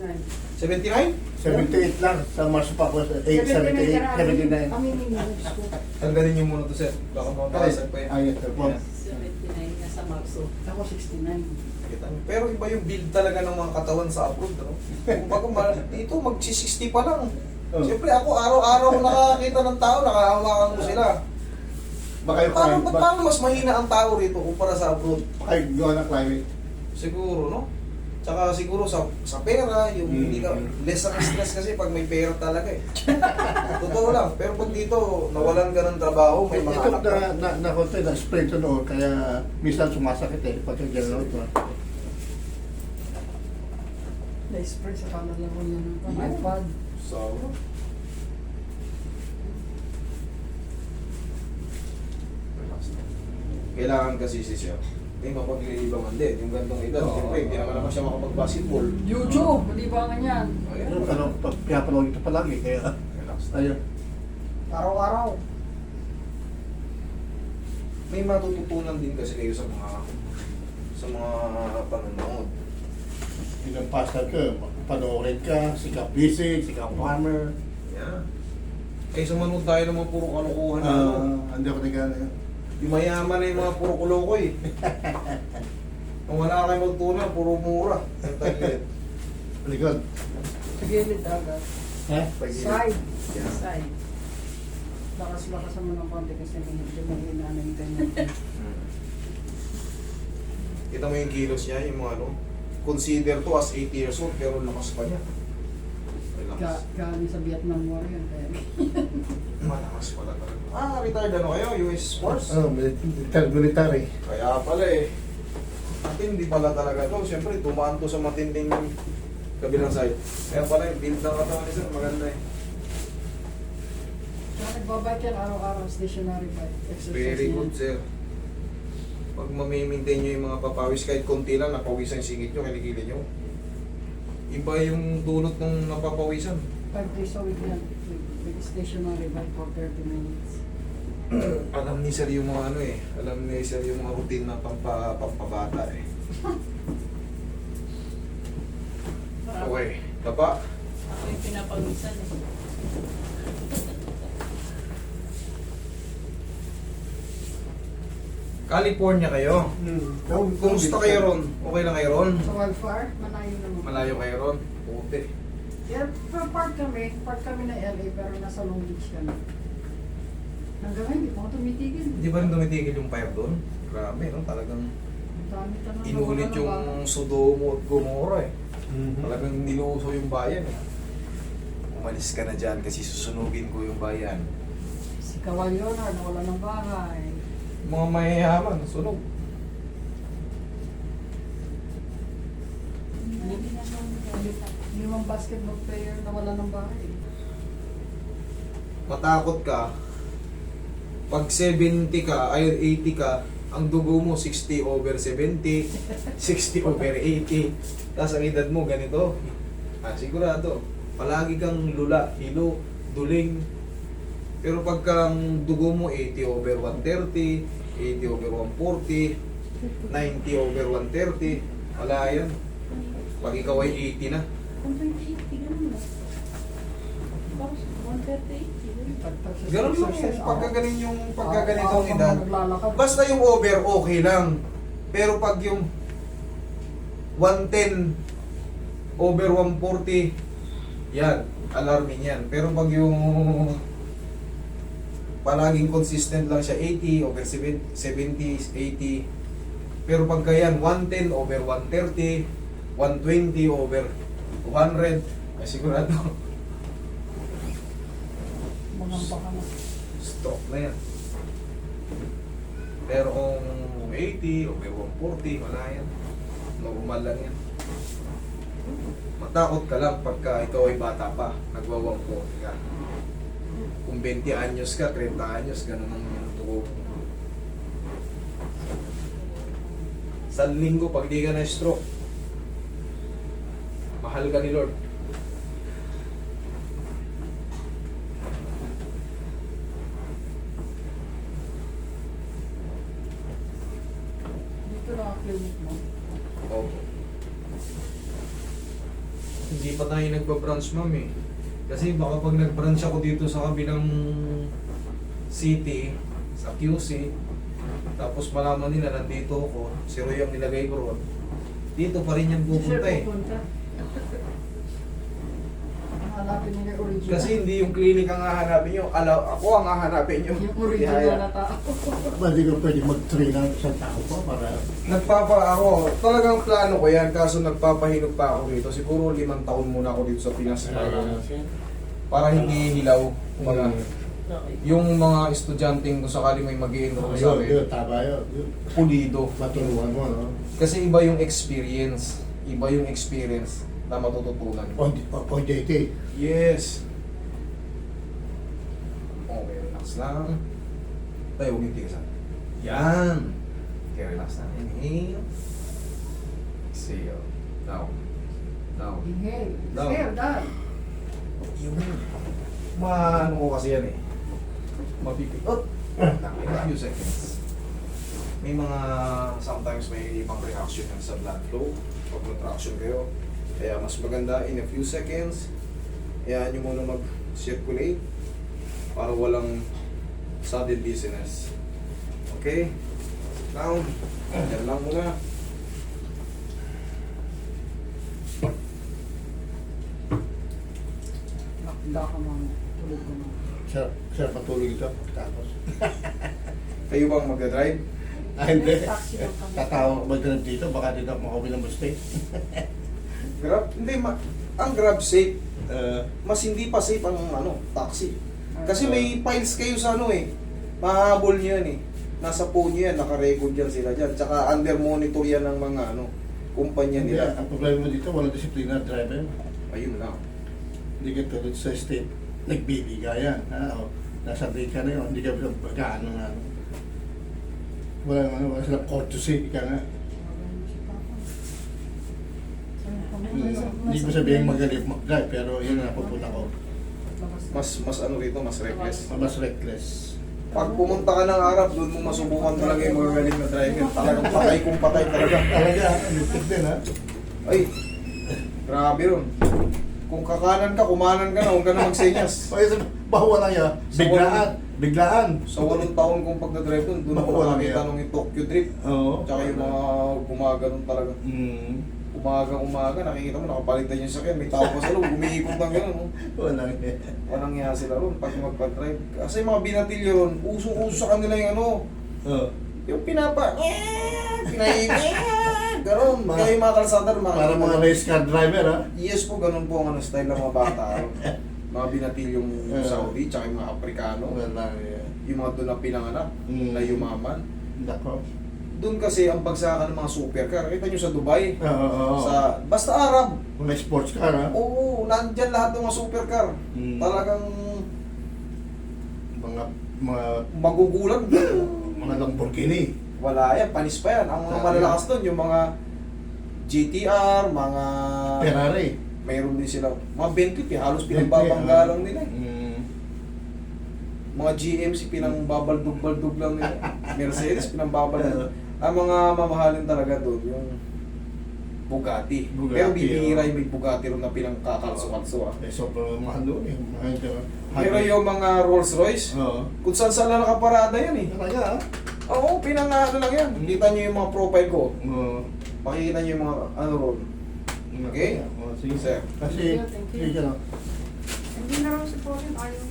79? 78 lang. Sa Mars pa ako. 78, 79. Kami ni Moves ko. Tanggalin niyo muna to, sir. Baka mabasag pa yan. Ay, ito po. Yan. 79 na sa Marso. Ako 69. Kita niyo. Pero iba yung build talaga ng mga katawan sa abroad, no? Kumbaga, dito magsi-60 pa lang. Oh. Siyempre ako, araw-araw nakakakita ng tao, nakahawakan mo sila. Baka yung Ba't parang mas mahina ang tao rito kumpara sa abroad? Baka yung gawa ng climate. Siguro, no? Tsaka siguro sa pera, yung hindi ka, less ang stress kasi pag may pera talaga eh. Totoo lang. Pero pag dito, nawalan ka ng trabaho, may mga Ito anak ka. na sprain to noon, kaya minsan sumasakit eh. Pagka gano'n ito. Na-spray sa kanan lang ko yan ng iPad. So, kailangan kasi si Sir. Hindi mapaglilibangan din. Yung gantong edad, siyempre, hindi naman siya makapag-basketball. YouTube, hindi ba nga yan? Ayan. Pero pinapanood ito palagi, kaya Relax. ayun. Araw-araw. May matututunan din kasi kayo sa mga panonood. Yun ang pastor ka, panoorin ka, sikap busy, sikap farmer. Yeah. Eh, sumunod tayo naman puro kalokohan na ano. Hindi ako nagana. Yung mayaman na yung mga puro kuloko eh. Kung wala kayo magtunan, puro mura. Ang taglit. Likod. Sa gilid agad. Ha? Side. Yeah. Side. Lakas-lakas mo ng konti kasi medyo mahina na yung ganyan. Kita mo yung kilos niya, yung mga ano. Consider to as 80 years old, pero lakas pa niya. Relax. Galing sa Vietnam War yan. Kaya Malakas pala talaga. Retired ano kayo? US Force? Military. Kaya pala eh. Matindi pala talaga to. Siyempre, tumaan to sa matinding kabilang side. Kaya pala yung build ng katawan ni sir, maganda eh. Kaya nagbabike yan araw-araw, stationary bike. Exercise Very yan. good sir. Pag mamimaintain nyo yung mga papawis, kahit konti lang, napawisan yung singit nyo, kinikili nyo. Iba yung dulot ng napapawisan. 5 days a week yan. With stationary bike for 30 minutes. Alam ni sir yung mga ano eh. Alam ni sir yung mga routine na pampabata eh. Okay. Tapa. Ako yung pinapawisan eh. California kayo. Kumusta kayo ron? Okay lang kayo ron? Sa wildfire, malayo naman. Malayo kayo ron? Puti. Yeah, pero part kami na LA pero nasa Long Beach kami. Hanggang ngayon, hindi pa ako tumitigil. Hindi ba rin tumitigil yung fire doon? Grabe, no? Talagang Ang dami tanong. inulit yung Sodoma at Gomorra eh. Talagang niluso yung bayan eh. Umalis ka na dyan kasi susunugin ko yung bayan. Si Kawal Leonard, nawala ng bahay. Mga mayayaman, sunog. Limang basketball player nawala ng bahay. Matakot ka. Pag 70 ka, ay 80 ka, ang dugo mo 60 over 70, 60 over 80. Tapos ang edad mo ganito. Sigurado. Palagi kang lula, hilo, duling. Pero pagka ang dugo mo 80 over 130, 80 over 140, 90 over 130, wala yan. Pag ikaw ay 80 na. 138, ganun ba? Bakit 138? Ganun lang yung pagkagaling yung pagkaganitong Ako edad. naglalakad. Basta yung over, okay lang. Pero pag yung 110 over 140, yan, alarming yan. Pero pag yung palaging consistent lang siya, 80 over 70, 80. Pero pagka yan, 110 over 130, 120 over 200, ay sigurado, Mangamba ka na. stroke na yan. Pero kung 80 over 140, wala yan. Normal lang yan. Matakot ka lang pagka ikaw ay bata pa, nagwa-140 ka. Kung 20 anyos ka, 30 anyos, ganun ang tugo. Sa linggo, pag di ka na-stroke, mahal ka ni Lord. Dito na ang clinic mo. Opo. Hindi hindi pa tayo nagbabranch, ma'am eh. Kasi baka pag nagbranch ako dito sa kabilang city, sa QC, tapos malaman nila nandito ako, si Roy ang nilagay ko ron, dito pa rin yan pupunta eh. Pupunta. Hanapin nila yung original. Kasi hindi yung clinic ang hahanapin nyo, ako ang hahanapin nyo. Yung original Kaya, na tao. Hindi ko pwede mag-train ng isang tao pa para... ako, talagang plano ko yan, kaso nagpapahinog pa ako dito. Siguro 5 taon muna ako dito sa Pinas. Para hindi hilaw. Mga, Okay. yung mga estudyanteng kung sakali may mag-i-enroll sa Yun, akin, tama yun. pulido. Maturuan mo, no? Kasi iba yung experience. Iba yung experience na matututunan. O JT. Yes. Okay, relax lang. Tayo, huwag yung tigasan. Yan. Okay, relax lang. Inhale. Exhale. Down. Down. Inhale. Down. Exhale, down. Yung maano ko kasi yan eh. Mapipikot. In a few seconds. May mga sometimes may ibang reaction yan sa blood flow pag contraction kayo. Kaya mas maganda in a few seconds. Hayaan nyo muna mag-circulate para walang sudden dizziness. Okay? Down. Yan lang muna. Nakanda ka mga. Tulog ko mga. Sir, patulog ito. Tapos. Kayo bang magdadrive? Hindi. Taxi lang kami. Tatawag ba dito? Baka dito makawin ng mistake. Grab? Hindi, ang Grab safe. Uh, Mas hindi pa safe ang taxi. Kasi may files kayo sa mahabol nyo yan eh. Nasa phone nyo yan, naka-record yan sila dyan. Tsaka under monitor yan ng mga kumpanya hindi, nila. ang problema mo dito, walang disiplina ng driver. Ayun lang. Hindi ka tulad sa state. Nagbibigayan. Nasa break ka na yun. Hindi ka gaano nga. Wala silang courtesy ka nga. Hindi ko sabihin magaling mag-drive, pero yun na napupunta ko. Mas rito, mas reckless. Mas reckless. Pag pumunta ka ng Arab, doon mo masubukan talaga yung mga galing na driver. Talagang patay kung patay talaga. Talaga, lupit din ha. Ay, grabe ron. Kung kakanan ka, kumanan ka na, huwag ka na magsenyas. Kaya bawa lang yan. Biglaan. Biglaan. Sa 8 taon kong pagdadrive doon ako Wala nakakita yan. nung yung Tokyo Drift. Oo. Tsaka yung mga gumaganon talaga. Umaga, nakikita mo, nakapalitan yung sakyan, may tao pa sa loob, umiikot ng gano'n. No? Walang yan. Walang iya sila ron pag magpa-drive. Kasi yung mga binatilyo ron, uso-uso sa kanila yung Oo. yung gano'n. Kaya yung mga kalsada, Para mga race car driver ha. yes po, ganun po ang style ng mga bata ron. Mga binatilyong Saudi, tsaka yung mga Aprikano. Walang yan. Yung mga doon na pinanganak, na yumaman. Nako. Doon kasi ang bagsakan ng mga supercar. Kita nyo sa Dubai, Oo. basta Arab. Mga sports car ha. Oo, nandyan lahat ng mga supercar. Mm. Talagang Mga magugulat. mga Lamborghini. Wala yan, panis pa yan. Ang mga Sabi malalakas doon, yung mga GTR, mga... Ferrari. Mayroon din sila. Mga Bentley, halos pinagbabangga lang nila. Mga GMC, pinangbabaldug-baldug lang nila. Mercedes, pinangbabaldug. Ang mga mamahalin talaga doon, yung Bugatti. Pero bibihira yung may Bugatti rin na pinangkakalso-kalso. Eh, sobrang mahal doon eh. Pero yung mga Rolls Royce, Oo. kung saan lang nakaparada yan eh. Talaga ha? Oo, pinangano lang yan. Kita nyo yung mga profile ko. Oo. Makikita nyo yung mga ron. Okay? Oo, sige. Sir. Kasi, Thank you. sige, ano, Hindi na raw si Pauline ayaw.